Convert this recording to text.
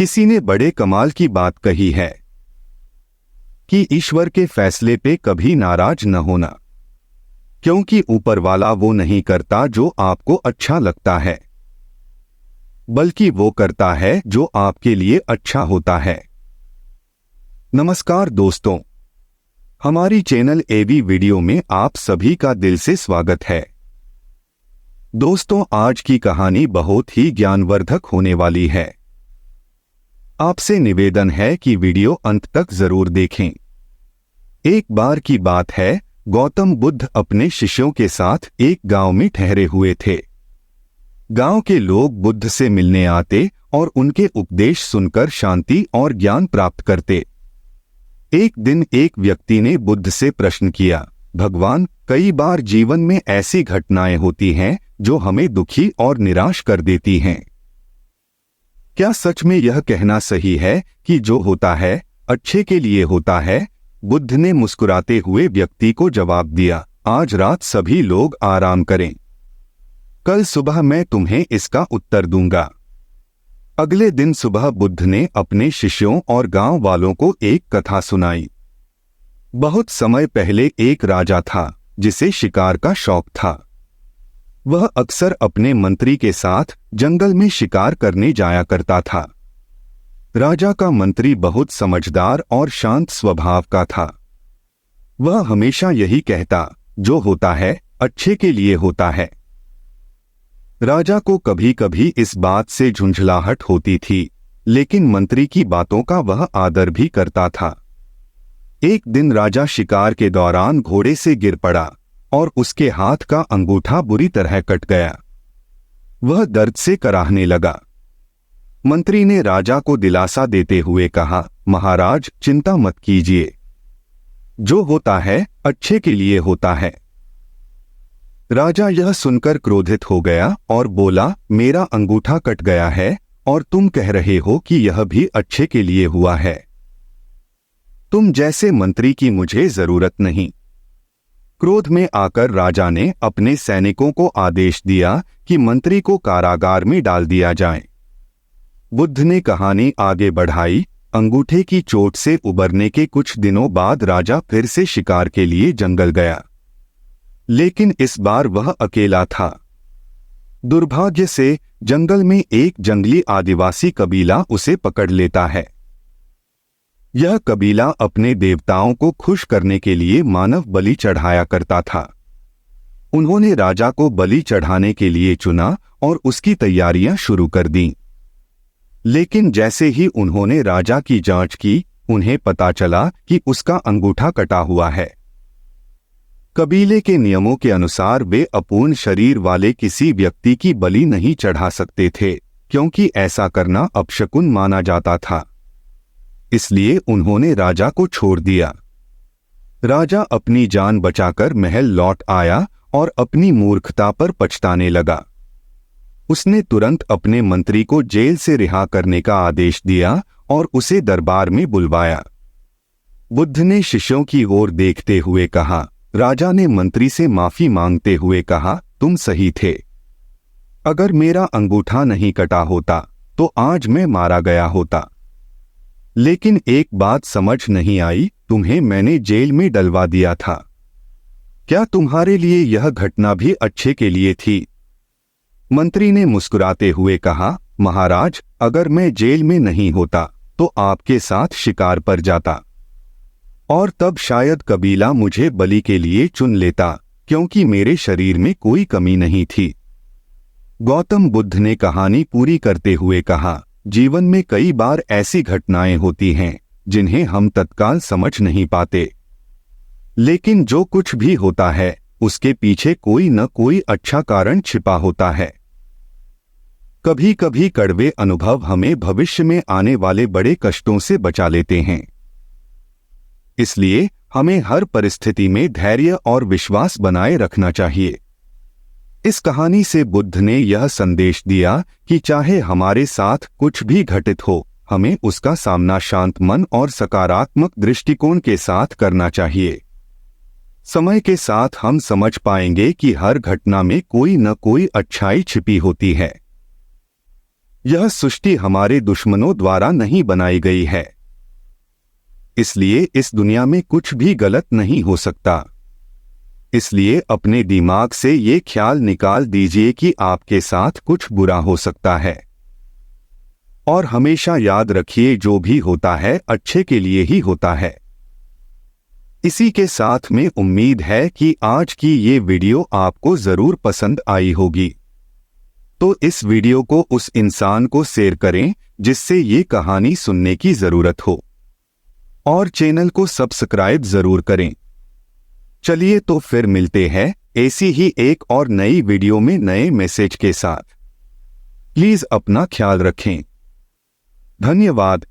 किसी ने बड़े कमाल की बात कही है कि ईश्वर के फैसले पे कभी नाराज न होना, क्योंकि ऊपर वाला वो नहीं करता जो आपको अच्छा लगता है, बल्कि वो करता है जो आपके लिए अच्छा होता है। नमस्कार दोस्तों, हमारी चैनल एबी वीडियो में आप सभी का दिल से स्वागत है। दोस्तों, आज की कहानी बहुत ही ज्ञानवर्धक होने वाली है। आपसे निवेदन है कि वीडियो अंत तक जरूर देखें। एक बार की बात है, गौतम बुद्ध अपने शिष्यों के साथ एक गांव में ठहरे हुए थे। गांव के लोग बुद्ध से मिलने आते और उनके उपदेश सुनकर शांति और ज्ञान प्राप्त करते। एक दिन एक व्यक्ति ने बुद्ध से प्रश्न किया, भगवान, कई बार जीवन में ऐसी घटनाएं होती हैं जो हमें दुखी और निराश कर देती हैं। क्या सच में यह कहना सही है कि जो होता है अच्छे के लिए होता है? बुद्ध ने मुस्कुराते हुए व्यक्ति को जवाब दिया, आज रात सभी लोग आराम करें, कल सुबह मैं तुम्हें इसका उत्तर दूंगा। अगले दिन सुबह बुद्ध ने अपने शिष्यों और गांव वालों को एक कथा सुनाई। बहुत समय पहले एक राजा था जिसे शिकार का शौक था। वह अक्सर अपने मंत्री के साथ जंगल में शिकार करने जाया करता था। राजा का मंत्री बहुत समझदार और शांत स्वभाव का था। वह हमेशा यही कहता, जो होता है अच्छे के लिए होता है। राजा को कभी कभी इस बात से झुंझलाहट होती थी, लेकिन मंत्री की बातों का वह आदर भी करता था। एक दिन राजा शिकार के दौरान घोड़े से गिर पड़ा और उसके हाथ का अंगूठा बुरी तरह कट गया। वह दर्द से कराहने लगा। मंत्री ने राजा को दिलासा देते हुए कहा, महाराज, चिंता मत कीजिए, जो होता है अच्छे के लिए होता है। राजा यह सुनकर क्रोधित हो गया और बोला, मेरा अंगूठा कट गया है और तुम कह रहे हो कि यह भी अच्छे के लिए हुआ है। तुम जैसे मंत्री की मुझे जरूरत नहीं। क्रोध में आकर राजा ने अपने सैनिकों को आदेश दिया कि मंत्री को कारागार में डाल दिया जाए। बुद्ध ने कहानी आगे बढ़ाई। अंगूठे की चोट से उबरने के कुछ दिनों बाद राजा फिर से शिकार के लिए जंगल गया, लेकिन इस बार वह अकेला था। दुर्भाग्य से जंगल में एक जंगली आदिवासी कबीला उसे पकड़ लेता है। यह कबीला अपने देवताओं को खुश करने के लिए मानव बलि चढ़ाया करता था। उन्होंने राजा को बलि चढ़ाने के लिए चुना और उसकी तैयारियां शुरू कर दीं। लेकिन जैसे ही उन्होंने राजा की जांच की, उन्हें पता चला कि उसका अंगूठा कटा हुआ है। कबीले के नियमों के अनुसार वे अपूर्ण शरीर वाले किसी व्यक्ति की बलि नहीं चढ़ा सकते थे, क्योंकि ऐसा करना अपशकुन माना जाता था। इसलिए उन्होंने राजा को छोड़ दिया। राजा अपनी जान बचाकर महल लौट आया और अपनी मूर्खता पर पछताने लगा। उसने तुरंत अपने मंत्री को जेल से रिहा करने का आदेश दिया और उसे दरबार में बुलवाया। बुद्ध ने शिष्यों की ओर देखते हुए कहा, राजा ने मंत्री से माफी मांगते हुए कहा, तुम सही थे। अगर मेरा अंगूठा नहीं कटा होता तो आज मैं मारा गया होता। लेकिन एक बात समझ नहीं आई, तुम्हें मैंने जेल में डलवा दिया था। क्या तुम्हारे लिए यह घटना भी अच्छे के लिए थी? मंत्री ने मुस्कुराते हुए कहा, महाराज, अगर मैं जेल में नहीं होता तो आपके साथ शिकार पर जाता, और तब शायद कबीला मुझे बलि के लिए चुन लेता, क्योंकि मेरे शरीर में कोई कमी नहीं थी। गौतम बुद्ध ने कहानी पूरी करते हुए कहा, जीवन में कई बार ऐसी घटनाएं होती हैं जिन्हें हम तत्काल समझ नहीं पाते, लेकिन जो कुछ भी होता है उसके पीछे कोई न कोई अच्छा कारण छिपा होता है। कभी कभी कड़वे अनुभव हमें भविष्य में आने वाले बड़े कष्टों से बचा लेते हैं। इसलिए हमें हर परिस्थिति में धैर्य और विश्वास बनाए रखना चाहिए। इस कहानी से बुद्ध ने यह संदेश दिया कि चाहे हमारे साथ कुछ भी घटित हो, हमें उसका सामना शांत मन और सकारात्मक दृष्टिकोण के साथ करना चाहिए। समय के साथ हम समझ पाएंगे कि हर घटना में कोई न कोई अच्छाई छिपी होती है। यह सृष्टि हमारे दुश्मनों द्वारा नहीं बनाई गई है, इसलिए इस दुनिया में कुछ भी गलत नहीं हो सकता। इसलिए अपने दिमाग से ये ख्याल निकाल दीजिए कि आपके साथ कुछ बुरा हो सकता है। और हमेशा याद रखिए, जो भी होता है अच्छे के लिए ही होता है। इसी के साथ में उम्मीद है कि आज की ये वीडियो आपको जरूर पसंद आई होगी। तो इस वीडियो को उस इंसान को शेयर करें जिससे ये कहानी सुनने की जरूरत हो, और चैनल को सब्सक्राइब जरूर करें। चलिए तो फिर मिलते हैं ऐसी ही एक और नई वीडियो में नए मैसेज के साथ। प्लीज अपना ख्याल रखें। धन्यवाद।